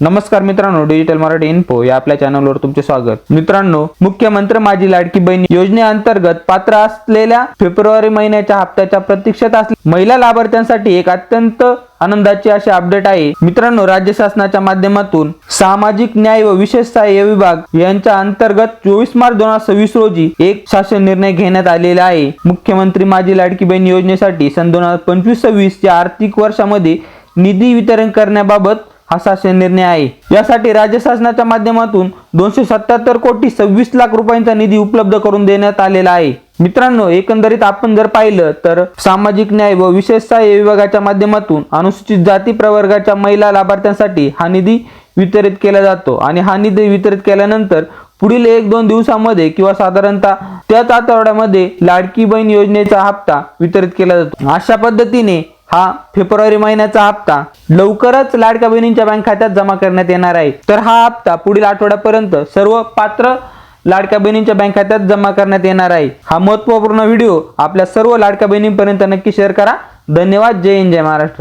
नमस्कार मित्रांनो, digital Marathi info या आपल्या चॅनलवर तुमचे स्वागत। मित्रांनो, मुख्यमंत्री माझी लाडकी बहीण योजनेअंतर्गत पात्र असलेल्या फेब्रुवारी महिन्याच्या हप्त्याच्या प्रतीक्षेत असलेल्या महिला लाभार्थ्यांसाठी एक अत्यंत आनंदाची अशी अपडेट आहे। मित्रांनो, राज्य शासनाच्या माध्यमातून सामाजिक न्याय व विशेष सहाय्य विभाग यांच्या अंतर्गत 24 मार्च 2026 रोजी एक शासन निर्णय घेण्यात आलेला आहे। मुख्यमंत्री माझी लाडकी बहीण योजनेसाठी सन 2025-26 या आर्थिक वर्षामध्ये निधी वितरण करण्याबाबत हा शासन निर्णय आहे। यासाठी राज्य शासनाच्या माध्यमातून 277 कोटी 26 लाख रुपयांचा निधी उपलब्ध करून देण्यात आलेला आहे। मित्रांनो, एकंदरीत आपण जर पाहिलं तर सामाजिक न्याय व विशेष सहाय्य विभागाच्या माध्यमातून अनुसूचित जाती प्रवर्गाच्या महिला लाभार्थ्यांसाठी हा निधी वितरित केला जातो आणि हा निधी वितरित केल्यानंतर पुढील 1-2 दिवसांमध्ये किंवा साधारणतः त्याच आठवड्यामध्ये लाडकी बहीण योजनेचा हप्ता वितरित केला जातो। अशा पद्धतीने हा फेब्रुवारी महिन्याचा हप्ता लवकरच लाडक्या बहिणींच्या बँक खात्यात जमा करण्यात येणार आहे। तर हा हप्ता पुढील आठवड्यापर्यंत सर्व पात्र लाडक्या बहिणींच्या बँक खात्यात जमा करण्यात येणार आहे। हा महत्त्वपूर्ण व्हिडिओ आपल्या सर्व लाडक्या बहिणींपर्यंत नक्की शेअर करा। धन्यवाद। जय हिंद, जय महाराष्ट्र।